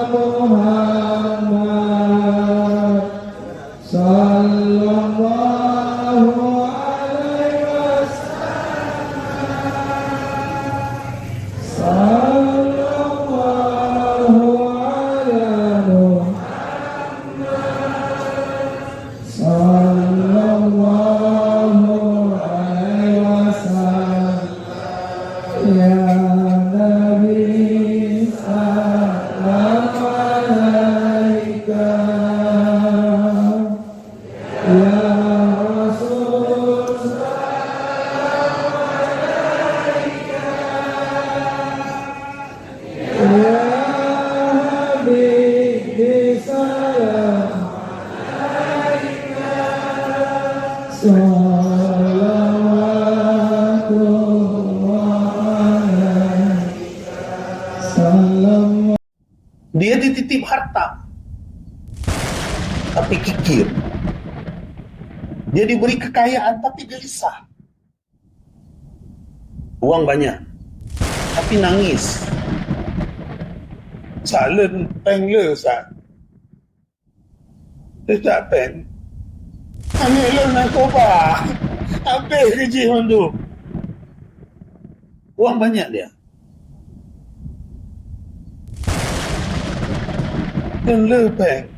Muhammad sallallahu alaihi wasallam. Sallallahu ala Muhammad sallallahu alaihi wasallam. Ya Nabi salam alaika, ya Rasul salam alaika, ya Habib salam alaika. Dia dititip harta, tapi kikir. Dia diberi kekayaan, tapi gelisah. Uang banyak, tapi nangis. Salen peng le sat. Dia tak peng. Ambil lo narkoba. Habis kerja orang tu. Uang banyak dia. Dan lepeng.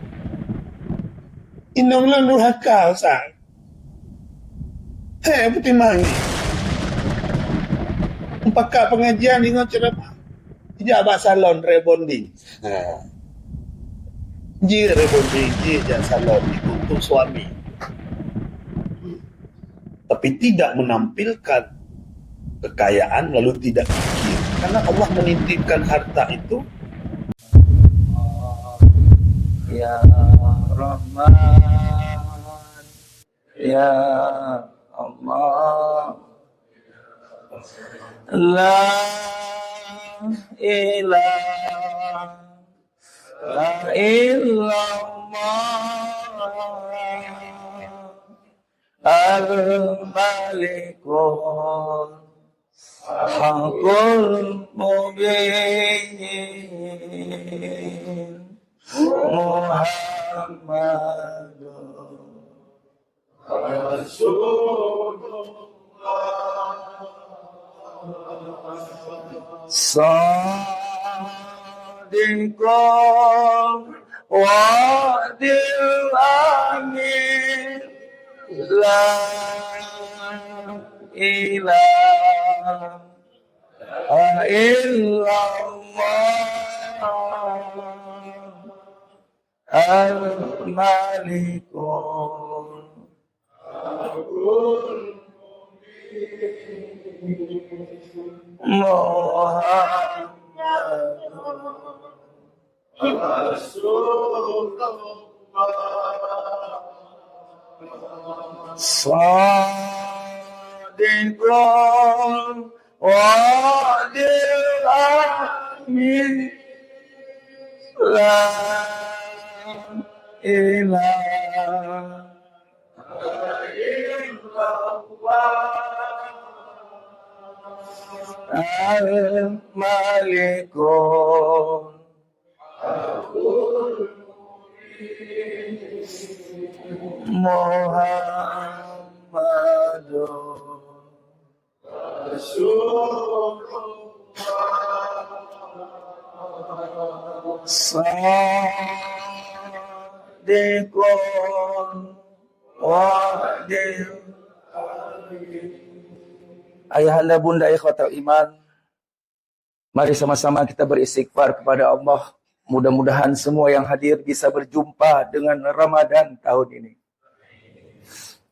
Inong lo nurhaka sang. Hei, putih mangi. Pakak pengajian dengan ceramah. Tidak abang salon rebonding. Ji rebonding, ji jangan salon itu untuk suami. Tapi tidak menampilkan kekayaan lalu tidak kikir. Karena Allah menitipkan harta itu. Ya Rahman, Ya Allah, La ilaha illallah, Al-Malikul Hakul Mubin, Muhammadun Rasulullah, Sadiqul Wadil Amin, La ilaha illallah, Al-Malikul Muhammadun Rasulullah, Sadiqul Wadil Amin, La ilaha illallah, Al-Malikul Muhammadun Rasulullah, Sadiqul Wadil. Ayahanda bunda ikhwatal iman, mari sama-sama kita beristighfar kepada Allah. Mudah-mudahan semua yang hadir bisa berjumpa dengan Ramadan tahun ini.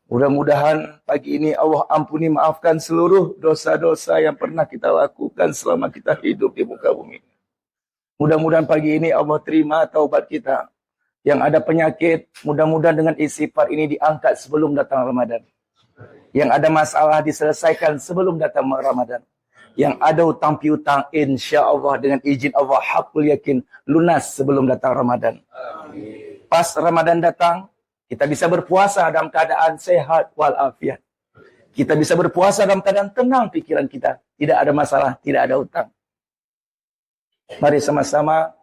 Mudah-mudahan pagi ini Allah ampuni, maafkan seluruh dosa-dosa yang pernah kita lakukan selama kita hidup di muka bumi. Mudah-mudahan pagi ini Allah terima taubat kita. Yang ada penyakit, mudah-mudahan dengan istighfar ini diangkat sebelum datang Ramadan. Yang ada masalah diselesaikan sebelum datang Ramadan. Yang ada utang piutang, insya Allah dengan izin Allah, hakul yakin, lunas sebelum datang Ramadan. Amin. Pas Ramadan datang, kita bisa berpuasa dalam keadaan sehat walafiat. Kita bisa berpuasa dalam keadaan tenang pikiran kita. Tidak ada masalah, tidak ada utang. Mari sama-sama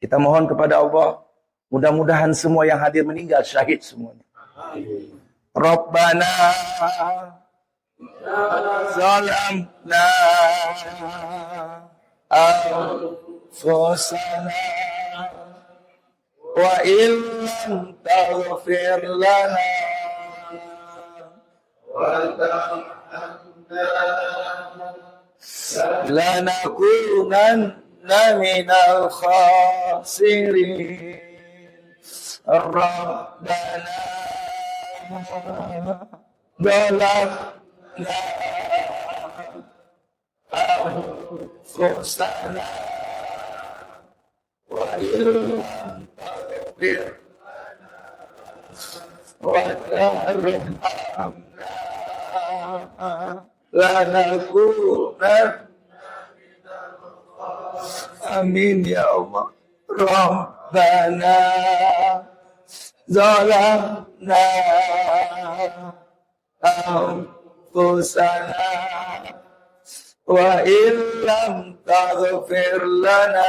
Kita mohon kepada Allah, mudah-mudahan semua yang hadir meninggal syahid semuanya. Rabbana zalamna anfusana wa illam taghfir lana wa tarhamna lanakunanna minal khasirin. Rabbana zalamna anfusana wa illam taghfir wa tarhamna lanakunanna. Amin ya Allah. Rabbana zalamna anfusana wa illam taghfir lana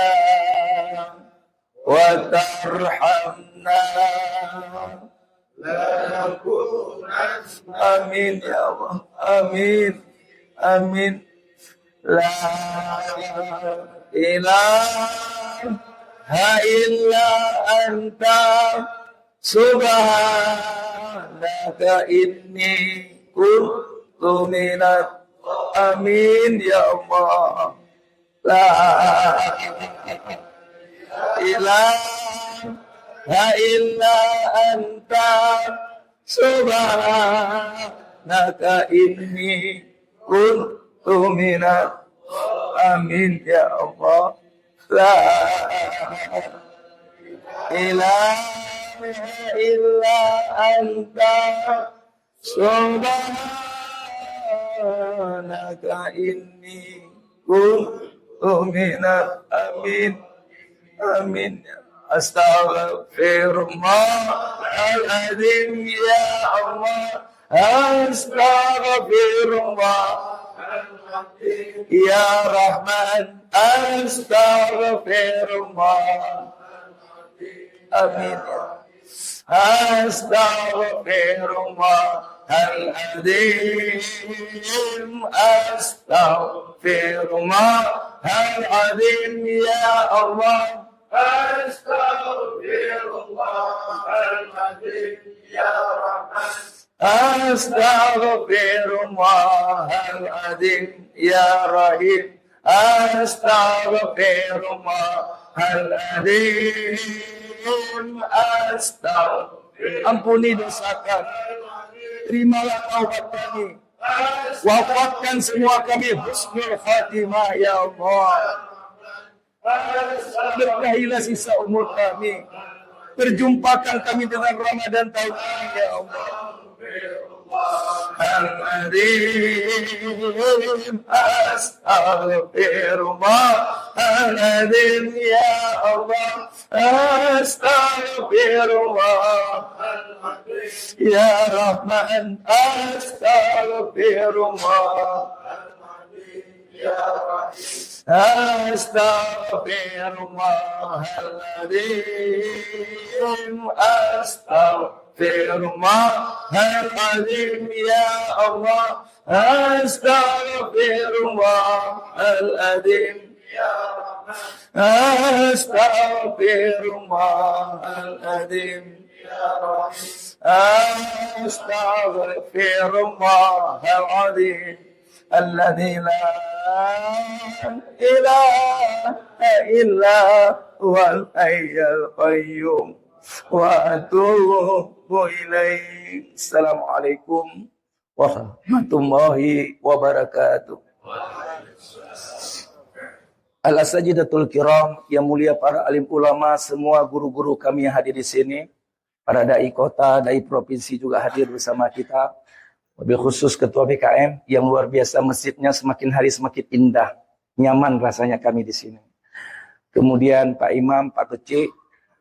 wa tarhamna lanakunanna. Amin ya Allah. Amin. Amin. La ilaha illa anta subhanaka inni kuntu minat. Amin ya Allah. La ilaha illa anta subhanaka inni kuntu minat. Amin ya Allah. La ilaha illa anta subhanaka inni kuntu minat. Amin. Amin. Astaghfirullahaladzim ya Allah. Astaghfirullah ya Rahman. Astaghfirullah. Amin. Astaghfirullahaladzim. Astaghfirullahaladzim ya Allah. Astaghfirullahaladzim ya Rahman. Astaghfirullahaladzim ya Rahim. Astaghfirullahaladzim. Ampuni dosa kami. Terimalah taubat kami. Wafatkan semua kami husnul khatimah ya Allah. Berkahilah sisa umur kami. Perjumpakan kami dengan Ramadan tahun ini ya Allah. Astaghfirullahaladzim ya Allah. Astaghfirullahaladzim ya Rahman. Astaghfirullahaladzim ya Rahim. Astaghfirullahaladzim. Astaghfirullahaladzim ya Allah. Astaghfirullahaladzim ya Rahman. Astaghfirullahaladzim ya Rahim. Astaghfirullahaladzim alladzi la ilaha illa huwal hayyul qayyum wa atubu ilaih. Assalamualaikum warahmatullahi wabarakatuh. Al-Asatidatul Kiram, yang mulia para alim ulama, semua guru-guru kami yang hadir di sini, para dai kota, dai provinsi juga hadir bersama kita. Lebih khusus Ketua BKM yang luar biasa, masjidnya semakin hari semakin indah, nyaman rasanya kami di sini. Kemudian Pak Imam, Pak Kecik,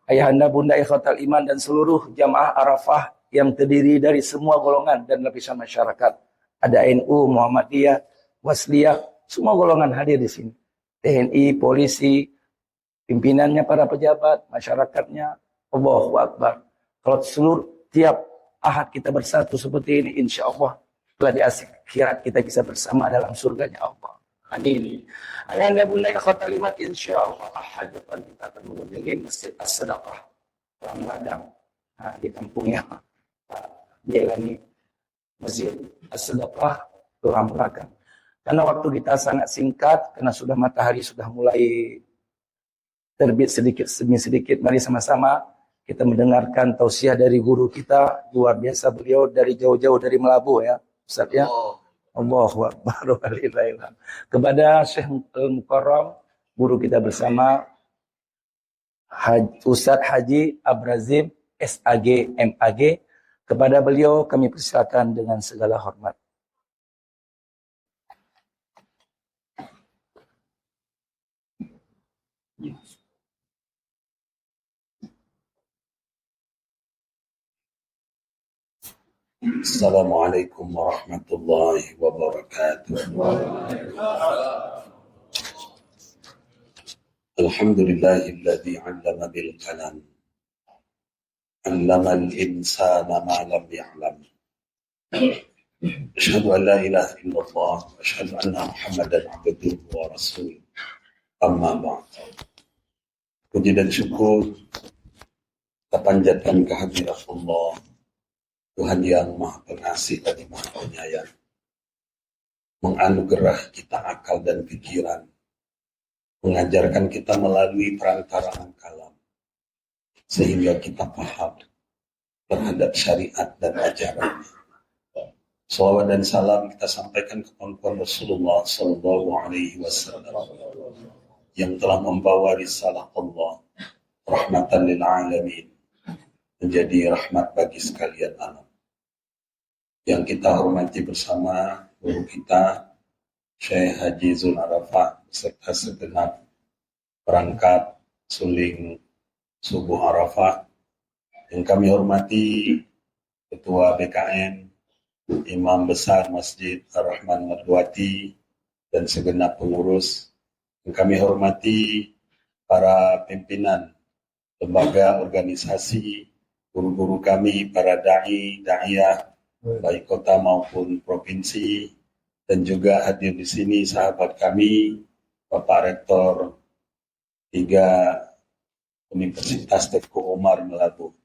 Ayahanda, Bunda Ikhwatal Iman, dan seluruh jamaah Arafah yang terdiri dari semua golongan dan lapisan masyarakat. Ada NU, Muhammadiyah, Wasliyah, semua golongan hadir di sini. TNI, polisi, pimpinannya, para pejabat, masyarakatnya. Allahu Akbar. Kalau seluruh tiap ahad kita bersatu seperti ini, insya Allah telah di akhirat kita bisa bersama dalam surganya Allah. Amin. Ayahanda bunda ya kalimat, insya Allah ahad depan kita akan mengunjungi Masjid As-Sadaqah Padang. Nah, di kampungnya Jelani, Masjid As-Sadaqah Tulang Belakang. Karena waktu kita sangat singkat, karena sudah matahari sudah mulai terbit sedikit demi sedikit, mari sama-sama kita mendengarkan tausiah dari guru kita, luar biasa beliau dari jauh-jauh dari Melabu ya, Ustaz ya. Allahu Akbar. Kepada Syekh Al-Mukarram, guru kita bersama, Ustaz Haji Abrazim SAG MAG, kepada beliau kami persilakan dengan segala hormat. Assalamualaikum warahmatullahi wabarakatuh. Alhamdulillahilladzi 'allama bil qalam. 'Allamal insana ma lam ya'lam. Asyhadu an la ilaha illallah wa asyhadu anna Muhammadan 'abduhu wa rasuluh. Amma ba'd. Puji dan syukur kita panjatkan kehadirat Allah, Tuhan yang Maha Pengasih dan Maha Penyayang, menganugerah kita akal dan pikiran, mengajarkan kita melalui perantaraan kalam, sehingga kita paham terhadap syariat dan ajaran. Salawat dan salam kita sampaikan kepada Rasulullah Sallallahu Alaihi Wasallam yang telah membawa risalah Allah, rahmatan lil alamin, menjadi rahmat bagi sekalian alam. Yang kita hormati bersama guru kita, Syekh Haji Zul Arafah, beserta segenap perangkat suling subuh Arafah. Yang kami hormati Ketua BKN, Imam Besar Masjid Ar-Rahman Madwati, dan segenap pengurus. Yang kami hormati para pimpinan lembaga organisasi, guru-guru kami, para da'iyah, baik kota maupun provinsi, dan juga hadir di sini sahabat kami, Bapak Rektor 3 Universitas Tengku Umar Melabu.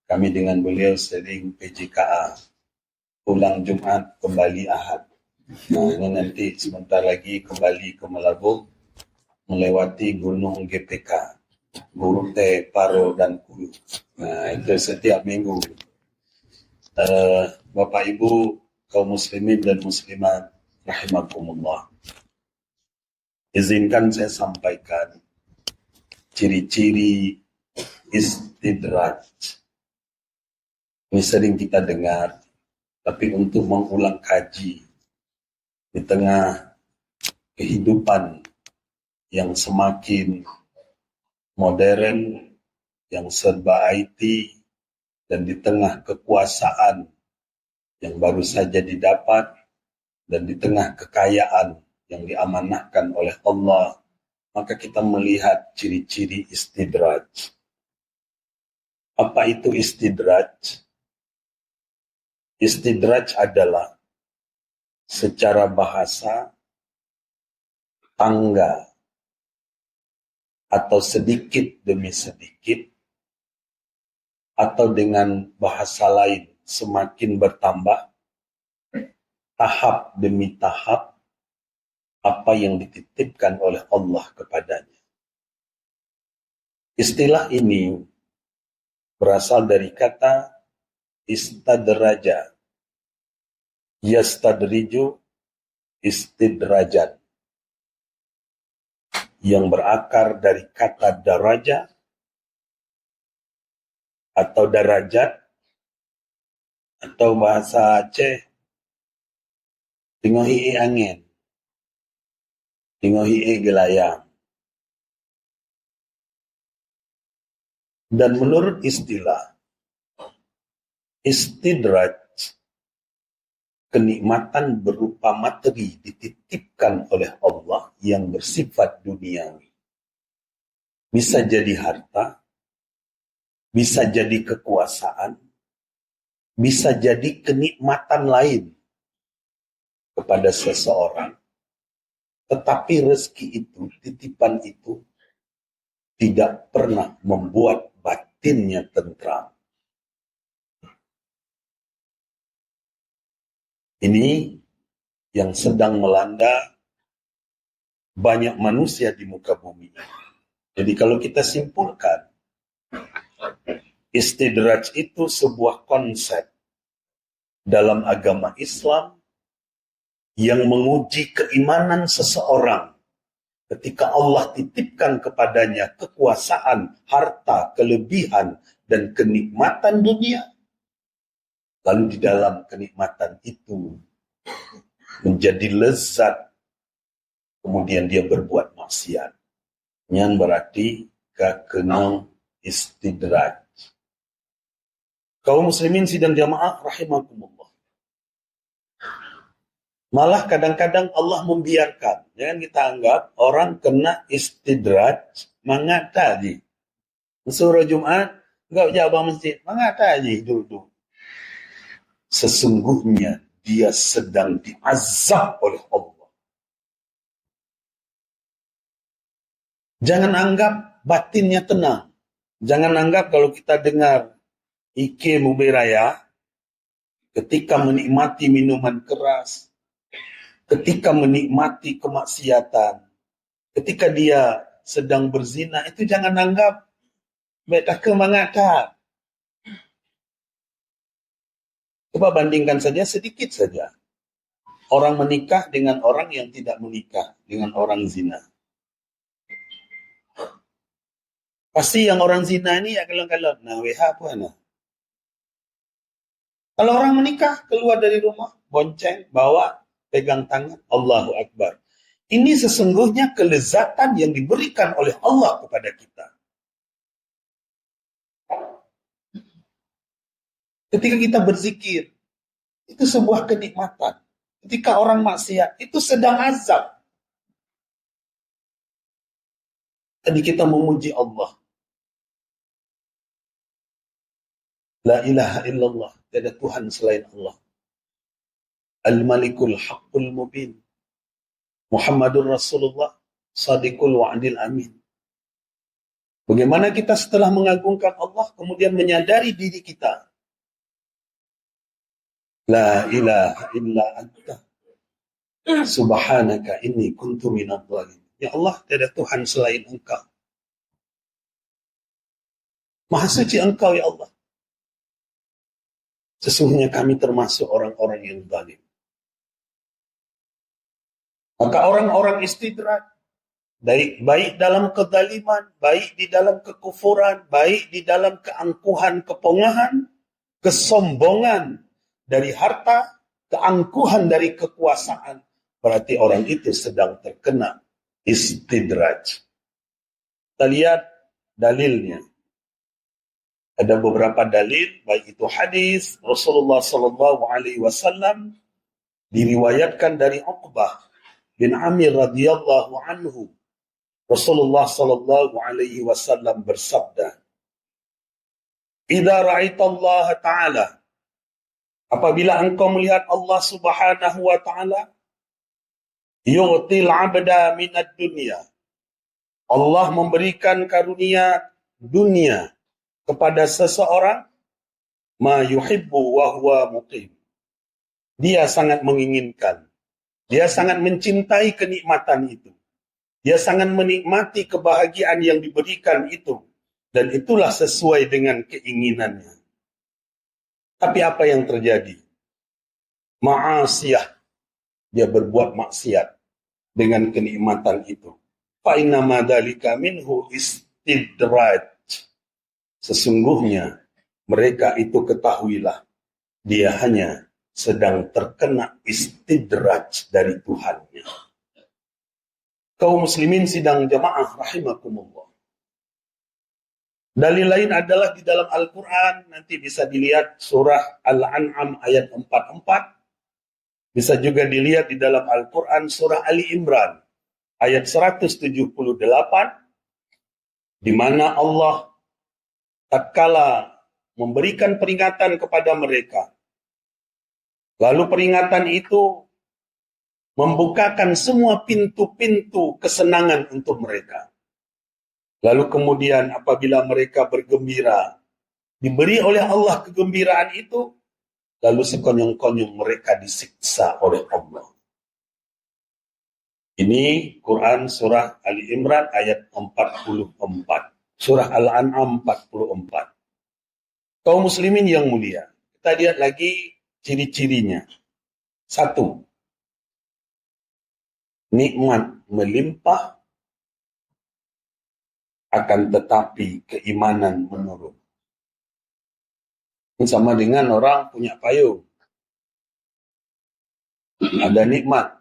Kami dengan beliau sering PJKA, pulang Jumat kembali Ahad. Nah, ini nanti sebentar lagi kembali ke Melabu, melewati Gunung GPK, Gurute, Paro, dan Kulu. Nah, itu setiap minggu. Bapak Ibu kaum muslimin dan muslimat rahimakumullah. Izinkan saya sampaikan ciri-ciri istidraj. Ini sering kita dengar, tapi untuk mengulang kaji di tengah kehidupan yang semakin modern, yang serba IT, dan di tengah kekuasaan yang baru saja didapat, dan di tengah kekayaan yang diamanahkan oleh Allah, maka kita melihat ciri-ciri istidraj. Apa itu istidraj? Istidraj adalah secara bahasa tangga atau sedikit demi sedikit, atau dengan bahasa lain semakin bertambah, tahap demi tahap, apa yang dititipkan oleh Allah kepadanya. Istilah ini berasal dari kata istadraja, yastadriju istidrajan, yang berakar dari kata daraja atau darajat, atau bahasa Aceh tingohi angin, tingohi gelayang. Dan menurut istilah istidraj, kenikmatan berupa materi dititipkan oleh Allah yang bersifat duniawi. bisa jadi harta, bisa jadi kekuasaan, bisa jadi kenikmatan lain kepada seseorang. Tetapi rezeki itu, titipan itu, tidak pernah membuat batinnya tentram. Ini yang sedang melanda banyak manusia di muka bumi. Jadi kalau kita simpulkan, istidraj itu sebuah konsep dalam agama Islam yang menguji keimanan seseorang ketika Allah titipkan kepadanya kekuasaan, harta, kelebihan, dan kenikmatan dunia. Lalu di dalam kenikmatan itu menjadi lezat, kemudian dia berbuat maksiat. Yang berarti kakenang istidraj. Kaum muslimin sidang jamaah rahimakumullah. Malah kadang-kadang Allah membiarkan. Jangan kita anggap orang kena istidraj mengata aja. Surah Jumat, enggak jawab masjid, mengata aja duduk. Sesungguhnya dia sedang diazab oleh Allah. Jangan anggap batinnya tenang. Jangan anggap kalau kita dengar Ike Muberaya, ketika menikmati minuman keras, ketika menikmati kemaksiatan, ketika dia sedang berzina, itu jangan anggap beta kemangata. Coba bandingkan saja sedikit saja. Orang menikah dengan orang yang tidak menikah, dengan orang zina. Pasti yang orang zina ini ya kalau nah WH apa nah. Kalau orang menikah, keluar dari rumah, bonceng, bawa, pegang tangan, Allahu Akbar. Ini sesungguhnya kelezatan yang diberikan oleh Allah kepada kita. Ketika kita berzikir, itu sebuah kenikmatan. Ketika orang maksiat, itu sedang azab. Tadi kita memuji Allah. La ilaha illallah. Tiada Tuhan selain Allah. Al-Malikul Haqqul Mubin. Muhammadur Rasulullah. Sadiqul Wa'adil Amin. Bagaimana kita setelah mengagungkan Allah, kemudian menyadari diri kita. La ilaha illa anta. Subhanaka inni kuntu minadh dhalimin. Ya Allah, tiada Tuhan selain Engkau. Maha suci Engkau, ya Allah. Sesungguhnya kami termasuk orang-orang yang zalim. Maka orang-orang istidraj, baik dalam kezaliman, baik di dalam kekufuran, baik di dalam keangkuhan, kepongahan, kesombongan dari harta, keangkuhan dari kekuasaan, berarti orang itu sedang terkena istidraj. Kita lihat dalilnya. Ada beberapa dalil, baik itu hadis Rasulullah sallallahu alaihi wasallam diriwayatkan dari Uqbah bin Amir radhiyallahu anhu. Rasulullah sallallahu alaihi wasallam bersabda, "Idza ra'aita Allah Ta'ala," apabila engkau melihat Allah Subhanahu wa taala, yu'til 'abda minad dunya. Allah memberikan karunia dunia kepada seseorang, ma yuhibbu wa huwa muqim. Dia sangat menginginkan, dia sangat mencintai kenikmatan itu. Dia sangat menikmati kebahagiaan yang diberikan itu, dan itulah sesuai dengan keinginannya. Tapi apa yang terjadi? Ma'asiyah, dia berbuat maksiat dengan kenikmatan itu. Fa inna ma dzalika minhu istidraj. Sesungguhnya mereka itu ketahuilah, dia hanya sedang terkena istidraj dari Tuhannya. Kaum muslimin sidang jamaah rahimakumullah. Dalil lain adalah di dalam Al-Quran, nanti bisa dilihat surah Al-An'am ayat 44. Bisa juga dilihat di dalam Al-Quran surah Ali Imran ayat 178. di mana Allah tatkala memberikan peringatan kepada mereka, lalu peringatan itu membukakan semua pintu-pintu kesenangan untuk mereka. Lalu kemudian apabila mereka bergembira, diberi oleh Allah kegembiraan itu, lalu sekonyong-konyong mereka disiksa oleh Allah. Ini Quran surah Ali Imran ayat 44. Surah Al-An'am 44. Kaum muslimin yang mulia, kita lihat lagi ciri-cirinya. 1. Nikmat melimpah, akan tetapi keimanan menurun. Ini sama dengan orang punya payung. Ada nikmat,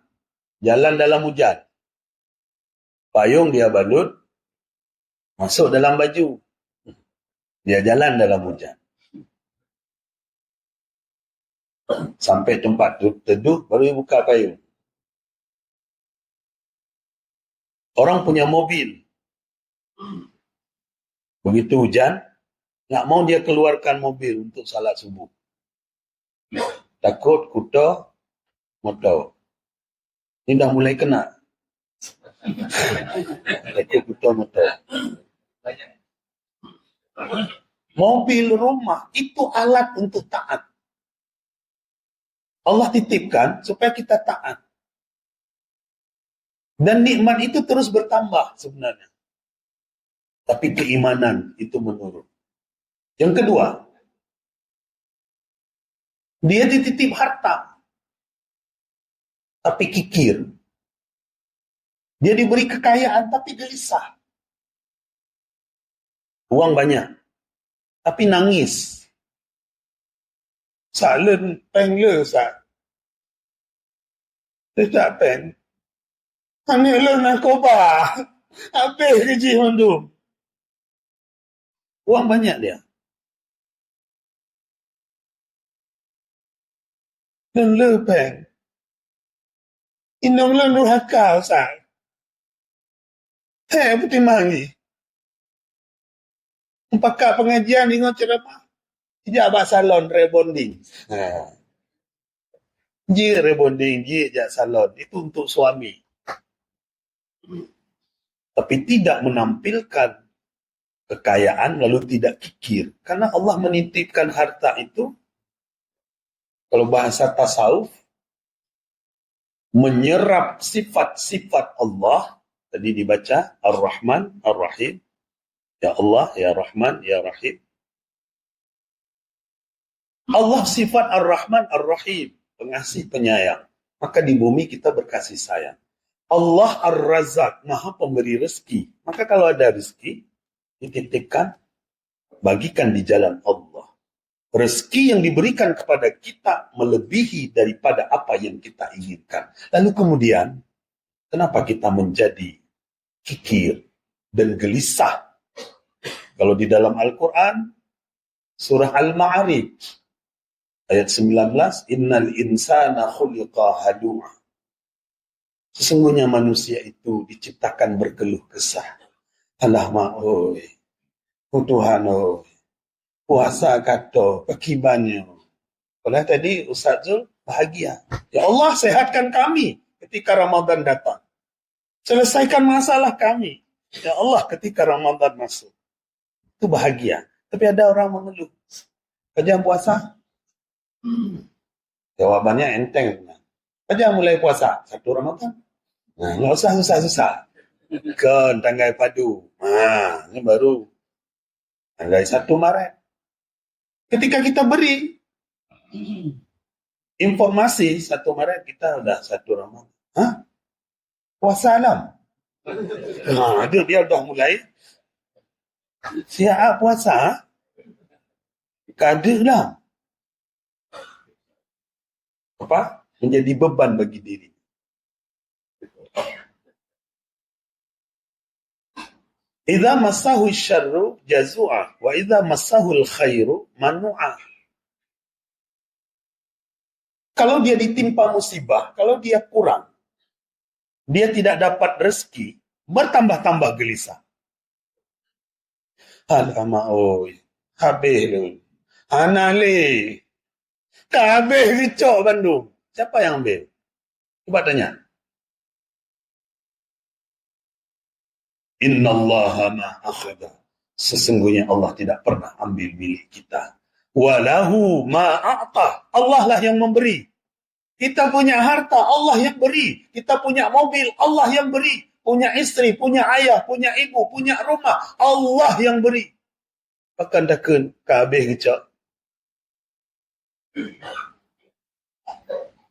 jalan dalam hujan. Payung dia balut, masuk dalam baju. Dia jalan dalam hujan. Sampai tempat teduh, baru dia buka payung. Orang punya mobil. Begitu hujan, nggak mau dia keluarkan mobil untuk salat subuh. Takut kuda motor. Ini dah mulai kena. Takut kuda motor. Mobil, rumah, itu alat untuk taat. Allah titipkan supaya kita taat. Dan nikmat itu terus bertambah sebenarnya. Tapi keimanan itu menurun. Yang kedua, dia dititip harta, tapi kikir. Dia diberi kekayaan, tapi gelisah. Uang banyak, tapi nangis. Salen peng le sa. Tidak peng. Ani le narkoba. Habis gaji hidup. Uang banyak dia. Dan le peng. Inong le durhaka sa. Putih mangi. Pakai pengajian ingat ceramah. Tidak abang salon rebonding. Ji rebonding, ji jak salon. Itu untuk suami. Tapi tidak menampilkan kekayaan lalu tidak kikir. Karena Allah menitipkan harta itu, kalau bahasa tasawuf, menyerap sifat-sifat Allah. Tadi dibaca Ar-Rahman, Ar-Rahim. Ya Allah, Ya Rahman, Ya Rahim. Allah sifat Ar-Rahman, Ar-Rahim. Pengasih, penyayang. Maka di bumi kita berkasih sayang. Allah Ar-Razak, Maha Pemberi rezeki. Maka kalau ada rezeki, dititipkan, bagikan di jalan Allah. Rezeki yang diberikan kepada kita melebihi daripada apa yang kita inginkan. Lalu kemudian, kenapa kita menjadi kikir dan gelisah? Kalau di dalam Al-Quran, surah Al-Ma'arij, ayat 19, Innal insana khuliqa halu'a. Sesungguhnya manusia itu diciptakan berkeluh kesah. Alah ma'oi, Tuhan oi, puasa kata, pekibannya. Kalau tadi Ustaz Zul bahagia. Ya Allah, sehatkan kami ketika Ramadan datang. Selesaikan masalah kami. Ya Allah, ketika Ramadan masuk. Itu bahagia. Tapi ada orang mengeluh. Kerja puasa? Jawabannya enteng. Kerja mulai puasa? 1 Ramadan. Nah, nggak usah susah-susah. Kan, tanggal padu. Nah, ini baru. Tanggal 1 Maret. Ketika kita beri informasi 1 Maret, kita udah 1 Ramadan. Hah? Puasa alam? Nah, dia udah mulai. Siap puasa? Kader lah. Apa? Menjadi beban bagi diri. Idza massahu syarru jazua wa idza massahu khairu manu'a. Kalau dia ditimpa musibah, kalau dia kurang, dia tidak dapat rezeki, bertambah-tambah gelisah. Alamak, oi. Habis lu. Anale. Habis ricok Bandung. Siapa yang ambil? Cuba tanya. Innallaha ma akhadha. Sesungguhnya Allah tidak pernah ambil milik kita. Walahu ma a'ta. Allah lah yang memberi. Kita punya harta, Allah yang beri. Kita punya mobil, Allah yang beri. Punya istri, punya ayah, punya ibu, punya rumah, Allah yang beri. Pakan dakun kabeh gecak.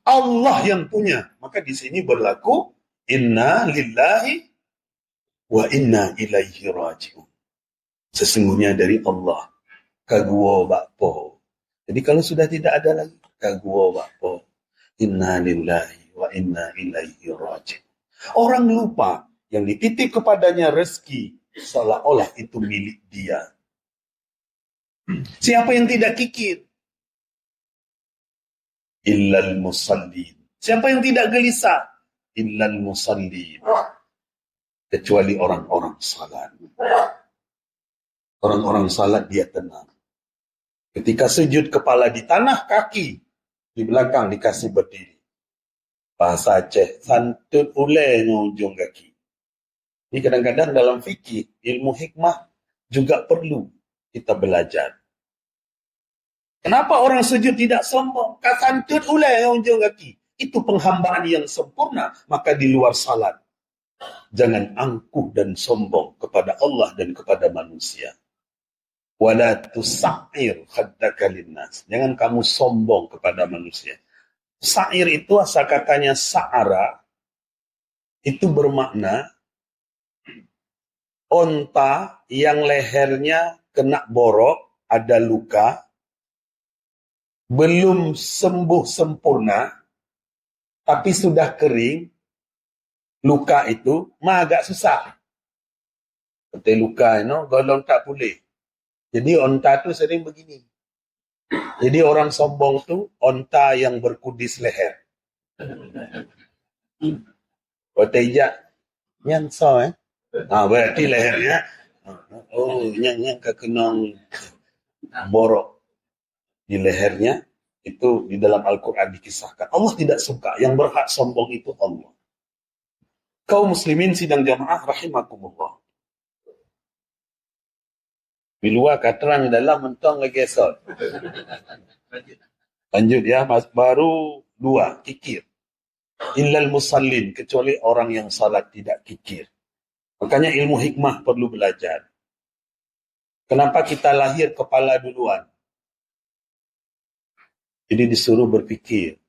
Allah yang punya. Maka di sini berlaku inna lillahi wa inna ilaihi raji'un. Sesungguhnya dari Allah. Kaguo bakpo. Jadi kalau sudah tidak ada lagi, kaguo bakpo. Inna lillahi wa inna ilaihi raji'un. Orang lupa yang dititip kepadanya rezeki seolah-olah itu milik dia. Siapa yang tidak kikir? Illal musallin. Siapa yang tidak gelisah? Illal musallin. Kecuali orang-orang salat. Orang-orang salat dia tenang. Ketika sujud kepala di tanah, kaki di belakang dikasih berdiri. Bahasa Aceh, santut ulai ujung kaki. Ini kadang-kadang dalam fikih, ilmu hikmah juga perlu kita belajar. Kenapa orang sujud tidak sombong? Santut ulai ujung kaki. Itu penghambaan yang sempurna. Maka di luar salat, jangan angkuh dan sombong kepada Allah dan kepada manusia. Wala tusa'ir khaddaka linnas. Jangan kamu sombong kepada manusia. Sa'ir itu asal katanya sa'ara. Itu bermakna onta yang lehernya kena borok, ada luka, belum sembuh sempurna, tapi sudah kering, luka itu mah agak susah. Seperti luka, golong tak pulih. Jadi onta tu sering begini. Jadi orang sombong tu onta yang berkudis leher. Otejak nyanso berarti lehernya yang kekenong borok di lehernya. Itu di dalam Al-Quran dikisahkan. Allah tidak suka. Yang berhak sombong itu Allah. Kaum muslimin sidang jamaah rahimakumullah. Di luar katerang dalam mentong lagi esok. Lanjut ya, baru 2, kikir. Illal musallin, kecuali orang yang salat tidak kikir. Makanya ilmu hikmah perlu belajar. Kenapa kita lahir kepala duluan? Jadi disuruh berpikir.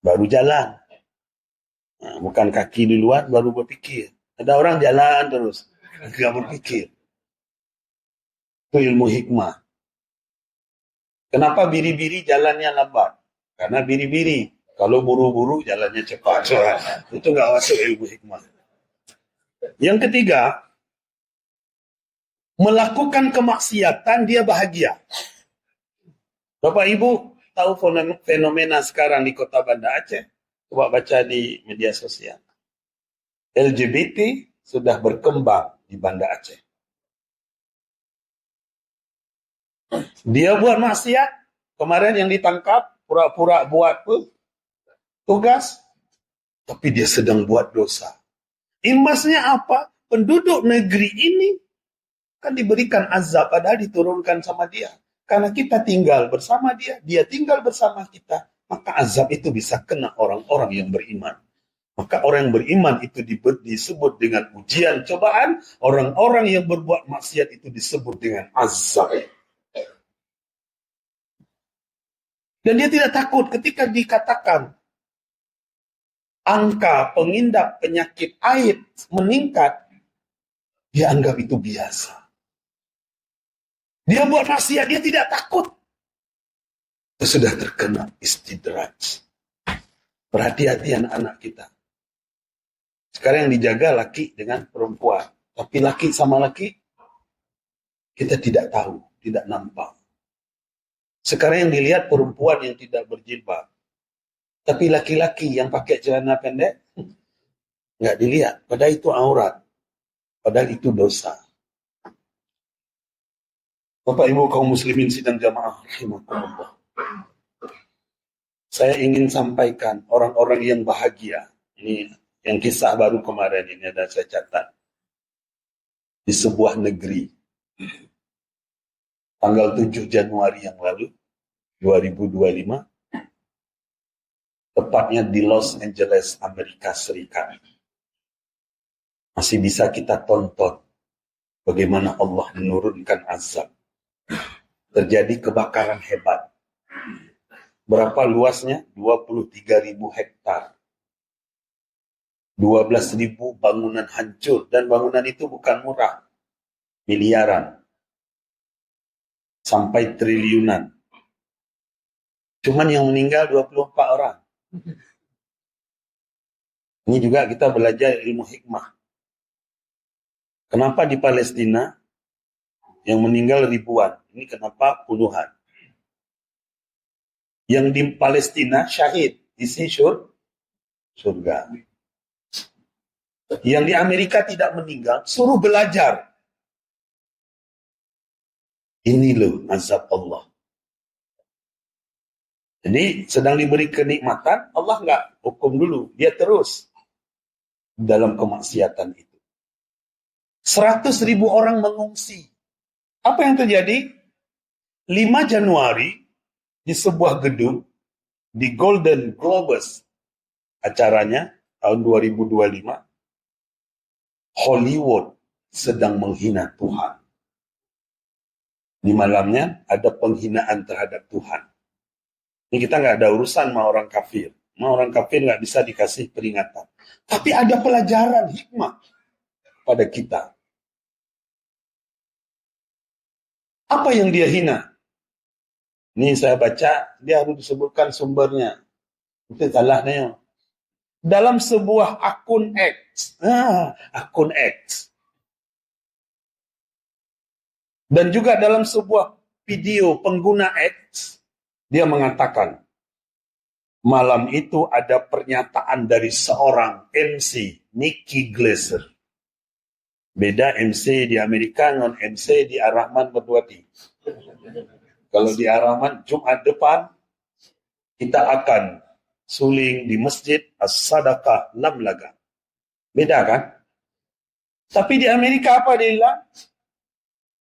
Baru jalan. Bukan kaki duluan, baru berpikir. Ada orang jalan terus. Tidak berpikir. Itu ilmu hikmah. Kenapa biri-biri jalannya lambat? Karena biri-biri. Kalau buru-buru jalannya cepat. Itu nggak masuk ilmu hikmah. Yang ketiga, melakukan kemaksiatan dia bahagia. Bapak Ibu tahu fenomena sekarang di kota Banda Aceh? Coba baca di media sosial. LGBT sudah berkembang di Banda Aceh. Dia buat maksiat. Kemarin yang ditangkap, pura-pura buat tugas. Tapi dia sedang buat dosa. Imbasnya apa? Penduduk negeri ini kan diberikan azab, padahal diturunkan sama dia. Karena kita tinggal bersama dia, dia tinggal bersama kita. Maka azab itu bisa kena orang-orang yang beriman. Maka orang yang beriman itu disebut dengan ujian, cobaan. Orang-orang yang berbuat maksiat itu disebut dengan azab. Dan dia tidak takut ketika dikatakan angka pengidap penyakit AIDS meningkat, dia anggap itu biasa. Dia buat maksiat, dia tidak takut. Itu sudah terkena istidraj. Berhati-hati anak-anak kita. Sekarang yang dijaga laki dengan perempuan. Tapi laki sama laki, kita tidak tahu, tidak nampak. Sekarang yang dilihat perempuan yang tidak berjilbab. Tapi laki-laki yang pakai celana pendek, nggak dilihat. Padahal itu aurat. Padahal itu dosa. Bapak Ibu kaum muslimin sidang jamaah rahimakumullah. Saya ingin sampaikan orang-orang yang bahagia. Ini yang kisah baru kemarin ini ada saya catat. Di sebuah negeri. Tanggal 7 Januari yang lalu, 2025. Tepatnya di Los Angeles, Amerika Serikat. Masih bisa kita tonton bagaimana Allah menurunkan azab. Terjadi kebakaran hebat. Berapa luasnya? 23.000 hektar. 12.000 bangunan hancur. Dan bangunan itu bukan murah. Miliaran. Sampai triliunan. Cuman yang meninggal 24 orang. Ini juga kita belajar ilmu hikmah. Kenapa di Palestina yang meninggal ribuan? Ini kenapa puluhan? Yang di Palestina syahid, isi surga. Yang di Amerika tidak meninggal, suruh belajar. Ini loh azab Allah. Jadi sedang diberi kenikmatan, Allah nggak hukum dulu. Dia terus dalam kemaksiatan itu. 100.000 orang mengungsi. Apa yang terjadi? 5 Januari di sebuah gedung di Golden Globes acaranya tahun 2025 Hollywood sedang menghina Tuhan. Di malamnya ada penghinaan terhadap Tuhan. Ini kita nggak ada urusan sama orang kafir. Sama orang kafir nggak bisa dikasih peringatan. Tapi ada pelajaran hikmah pada kita. Apa yang dia hina? Ini saya baca, dia harus disebutkan sumbernya. Itu salahnya. Dalam sebuah akun X. Akun X. Dan juga dalam sebuah video pengguna X, dia mengatakan, malam itu ada pernyataan dari seorang MC, Nikki Glaser. Beda MC di Amerika dengan MC di Ar-Rahman Berdwati. Kalau di Ar-Rahman, Jumat depan, kita akan suling di Masjid As-Sadaqah Lamlaga. Beda kan? Tapi di Amerika apa dia bilang?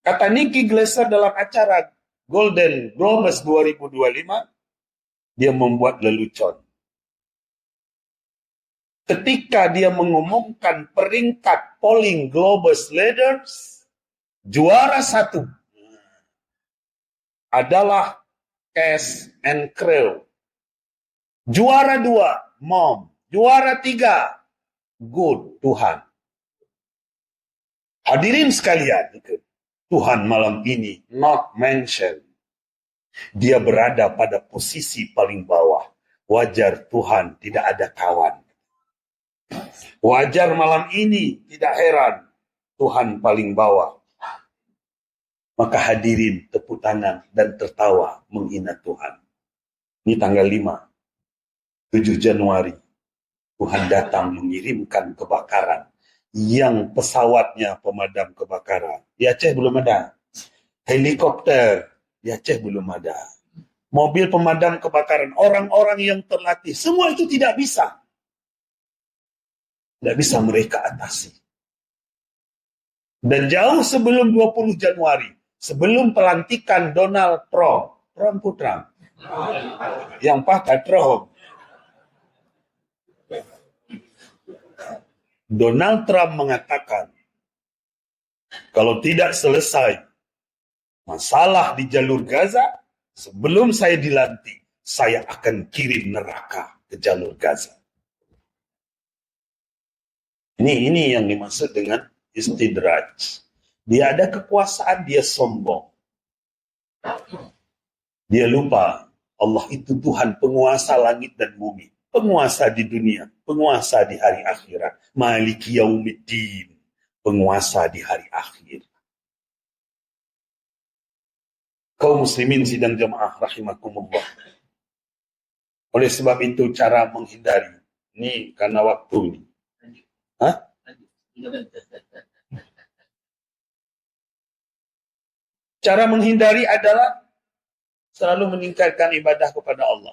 Kata Nikki Glaser dalam acara Golden Globes 2025, dia membuat lelucon. Ketika dia mengumumkan peringkat polling Globes Leaders, juara 1 adalah Cash and Crow. Juara 2, Mom. Juara 3, Good, Tuhan. Hadirin sekalian, Tuhan malam ini not mentioned. Dia berada pada posisi paling bawah. Wajar Tuhan tidak ada kawan. Wajar malam ini, tidak heran, Tuhan paling bawah. Maka hadirin tepuk tangan dan tertawa menghina Tuhan. Ini tanggal 5, 7 Januari. Tuhan datang mengirimkan kebakaran. Yang pesawatnya pemadam kebakaran. Di Aceh belum ada. Helikopter, di Aceh belum ada. Mobil pemadam kebakaran, orang-orang yang terlatih. Semua itu tidak bisa. Tidak bisa mereka atasi. Dan jauh sebelum 20 Januari, sebelum pelantikan Donald Trump yang pakai Trump, Donald Trump mengatakan, kalau tidak selesai masalah di jalur Gaza, sebelum saya dilantik, saya akan kirim neraka ke jalur Gaza. Ini yang dimaksud dengan istidraj. Dia ada kekuasaan, dia sombong. Dia lupa Allah itu Tuhan penguasa langit dan bumi. Penguasa di dunia, penguasa di hari akhirat. Maliki yaumiddin, penguasa di hari akhir. Kaum muslimin sidang jamaah rahimakumullah. Oleh sebab itu cara menghindari. Ini karena waktu ini. Cara menghindari adalah selalu meningkatkan ibadah kepada Allah.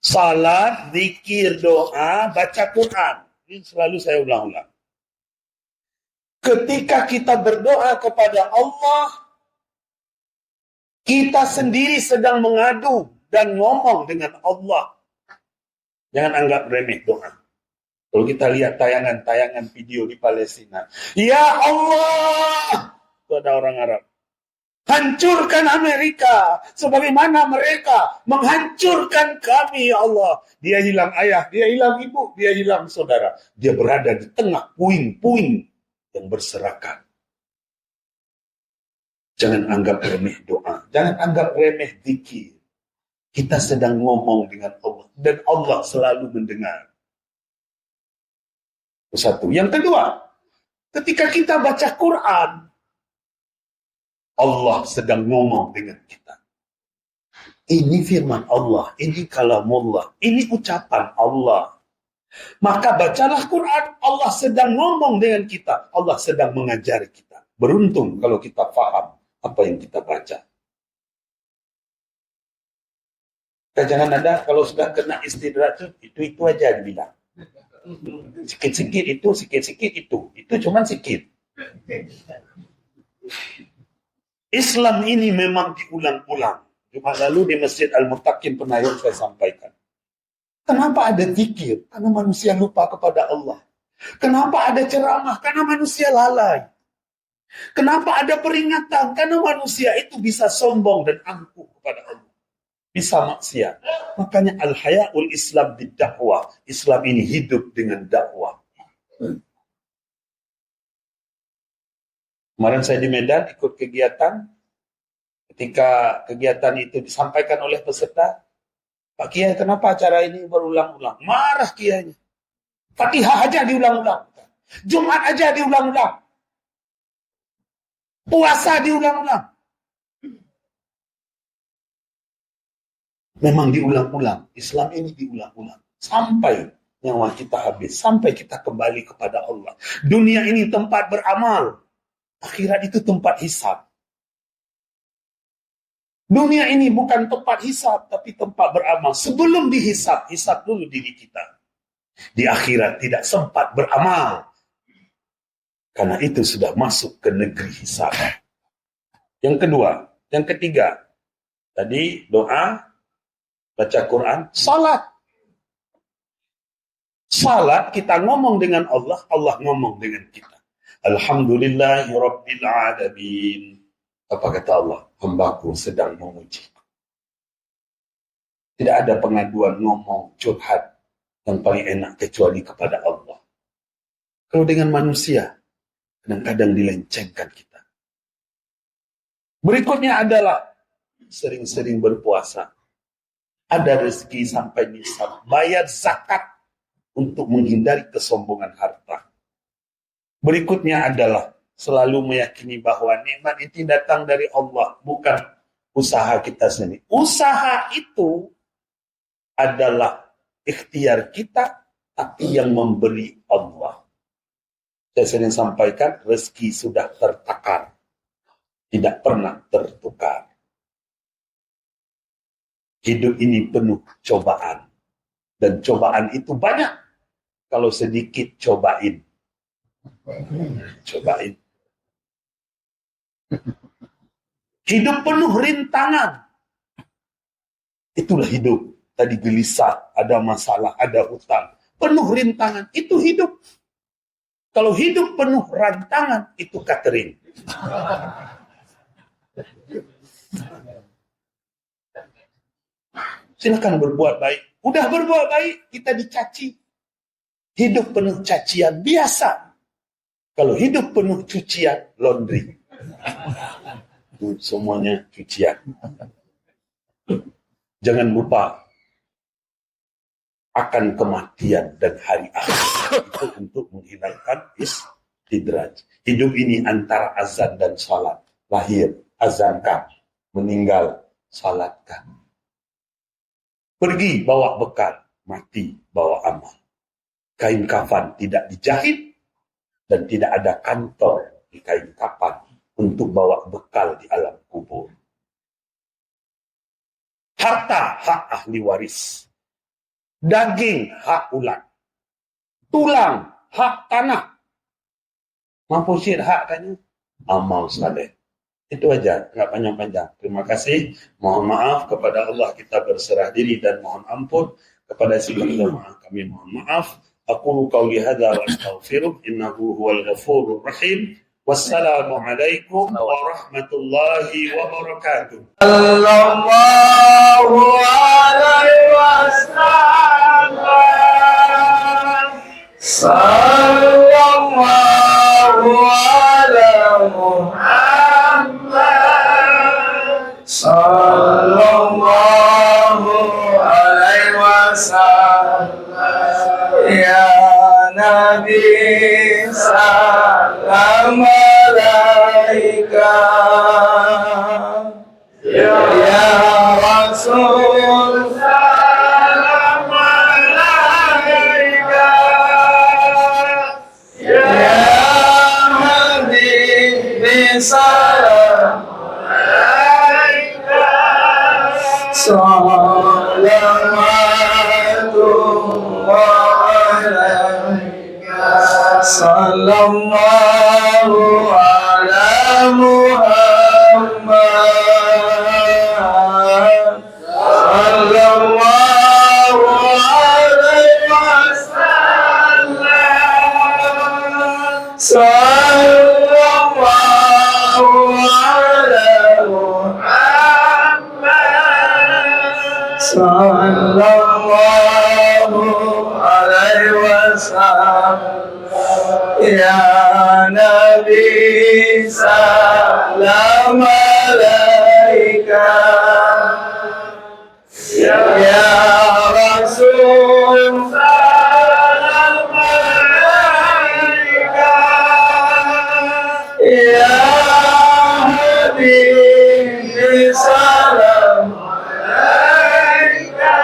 Salat, zikir, doa, baca Quran. Ini selalu saya ulang-ulang. Ketika kita berdoa kepada Allah, kita sendiri sedang mengadu dan ngomong dengan Allah. Jangan anggap remeh doa. Kalau kita lihat tayangan-tayangan video di Palestina. Ya Allah! Itu ada orang Arab. Hancurkan Amerika. Sebagaimana mereka menghancurkan kami, ya Allah. Dia hilang ayah, dia hilang ibu, dia hilang saudara. Dia berada di tengah puing-puing yang berserakan. Jangan anggap remeh doa. Jangan anggap remeh zikir. Kita sedang ngomong dengan Allah. Dan Allah selalu mendengar. Itu satu. Yang kedua, ketika kita baca Quran, Allah sedang ngomong dengan kita. Ini firman Allah. Ini kalamullah. Ini ucapan Allah. Maka bacalah Quran. Allah sedang ngomong dengan kita. Allah sedang mengajari kita. Beruntung kalau kita paham apa yang kita baca. Jangan ada kalau sudah kena istidraj itu aja dibilang. Sikit-sikit itu, sikit-sikit itu. Itu cuma sikit. Islam ini memang diulang-ulang. Jumat lalu di Masjid Al-Muttaqin Penayan saya sampaikan. Kenapa ada zikir? Karena manusia lupa kepada Allah. Kenapa ada ceramah? Karena manusia lalai. Kenapa ada peringatan? Karena manusia itu bisa sombong dan angkuh kepada Allah. Bisa maksiat. Makanya al-hayaul Islam bidakwah. Islam ini hidup dengan dakwah. Kemarin saya di Medan ikut kegiatan. Ketika kegiatan itu disampaikan oleh peserta, Pak Kiai, kenapa acara ini berulang-ulang? Marah Kiainya. Fatihah aja diulang-ulang. Jumat aja diulang-ulang. Puasa diulang-ulang. Memang diulang-ulang. Islam ini diulang-ulang. Sampai nyawa kita habis. Sampai kita kembali kepada Allah. Dunia ini tempat beramal. Akhirat itu tempat hisab. Dunia ini bukan tempat hisab, tapi tempat beramal. Sebelum dihisab, hisab dulu diri kita. Di akhirat tidak sempat beramal. Karena itu sudah masuk ke negeri hisab. Yang kedua, yang ketiga. Tadi doa, baca Quran, salat. Salat kita ngomong dengan Allah, Allah ngomong dengan kita. Alhamdulillahirabbil alamin. Apa kata Allah? Hambaku sedang memuji. Tidak ada pengaduan ngomong curhat yang paling enak kecuali kepada Allah. Kalau dengan manusia, kadang-kadang dilencengkan kita. Berikutnya adalah sering-sering berpuasa. Ada rezeki sampai nisab. Bayar zakat untuk menghindari kesombongan harta. Berikutnya adalah selalu meyakini bahwa nikmat itu datang dari Allah, bukan usaha kita sendiri. Usaha itu adalah ikhtiar kita, tapi yang memberi Allah. Saya sering sampaikan, rezeki sudah tertakar, tidak pernah tertukar. Hidup ini penuh cobaan. Dan cobaan itu banyak. Kalau sedikit, cobain. Cobain. Hidup penuh rintangan. Itulah hidup. Tadi gelisah, ada masalah, ada hutang. Penuh rintangan. Itu hidup. Kalau hidup penuh rantangan, itu catering. Silakan berbuat baik. Udah berbuat baik, kita dicaci. Hidup penuh cacian, biasa. Kalau hidup penuh cucian, laundry. Semuanya cucian. Jangan lupa akan kematian dan hari akhir. Itu untuk menghilangkan istidraj. Hidup ini antara azan dan salat. Lahir, azankan. Meninggal, salatkan. Pergi, bawa bekal. Mati, bawa amal. Kain kafan tidak dijahit dan tidak ada kantor di kain kafan. untuk bawa bekal di alam kubur. Harta hak ahli waris, daging hak ulat, tulang hak tanah. Mampu sir hak tanya? Amal saleh. Itu aja, nggak panjang-panjang. Terima kasih. Mohon maaf kepada Allah kita berserah diri dan mohon ampun kepada seluruh jemaah kami. Mohon maaf. Aqulu qawli hadza wa astaghfiruh innahu huwal ghafurur rahim. Wassalamualaikum warahmatullahi wabarakatuh. Sallallahu alaihi wasallam. Sallallahu ala Muhammad. Sallallahu alaihi wasallam. Ya Nabi salam alaika. Ya Rasul salam alaika. Ya Habib salam alaika. Sallallahu ala Muhammad. Sallallahu alaihi wasallam. Sallallahu ala Muhammad. Sallallahu alaihi wasallam. Ya Nabi salam alaika. Ya Rasul salam alaika. Ya Habib salam alaika.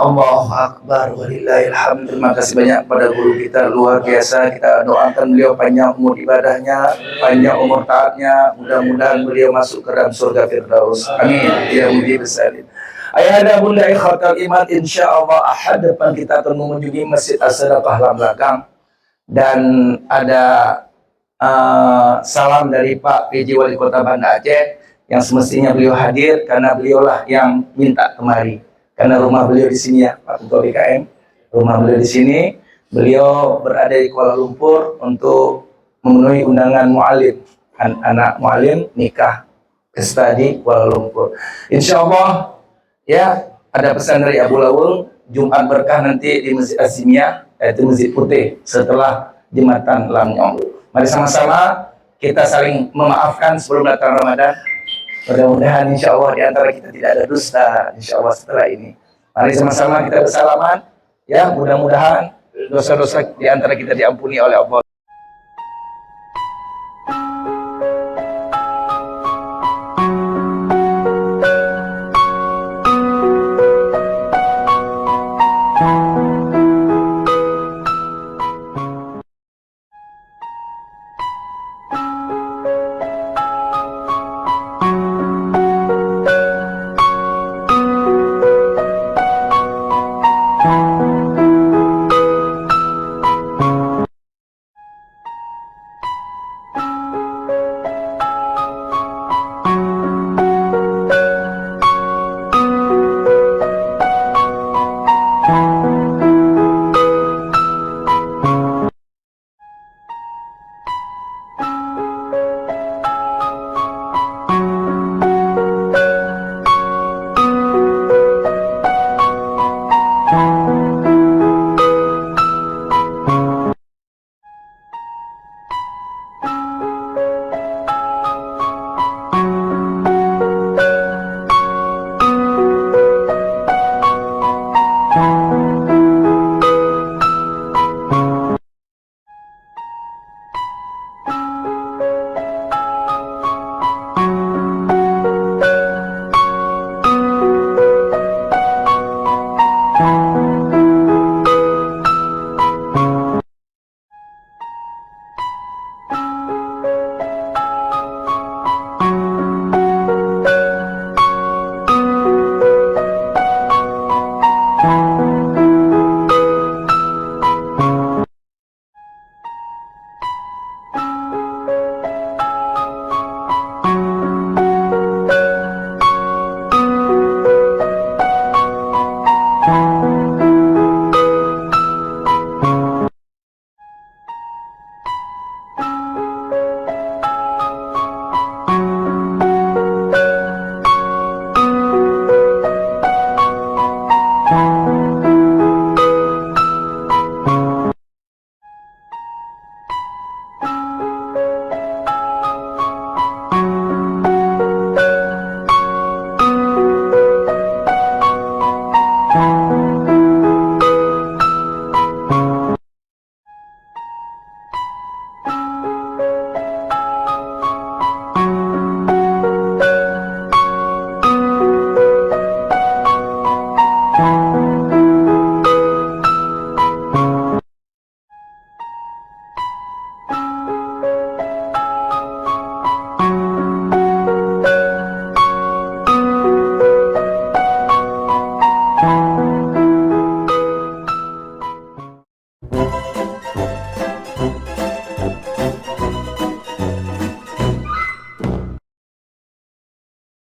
Allahu Akbar walillahilhamd. Terima kasih banyak pada guru kita, luar biasa. Kita doakan beliau panjang umur ibadahnya, panjang umur taatnya. Mudah-mudahan beliau masuk ke dalam surga Firdaus. Amin ya mujib salim. Ayahanda bunda ikhwatal iman, insyaallah ahad depan kita akan mengunjungi Masjid As-Sadaqah Lam belakang. Dan ada salam dari Pak PJ Wali Kota Banda Aceh yang semestinya beliau hadir karena beliaulah yang minta kemari. Karena rumah beliau di sini ya, Pak Ketua BKM. Rumah beliau di sini. Beliau berada di Kuala Lumpur untuk memenuhi undangan mu'alim. Anak mu'alim nikah pesta di Kuala Lumpur. Insya Allah ya, ada pesan dari Abu Lawul, Jumat berkah nanti di Masjid Azimiyah, yaitu Masjid Putih setelah Jembatan Lamnyong. Mari sama-sama kita saling memaafkan sebelum datang Ramadan. Mudah-mudahan insya Allah di antara kita tidak ada dusta insya Allah setelah ini. Mari sama-sama kita bersalaman ya, mudah-mudahan dosa-dosa di antara kita diampuni oleh Allah. Amin.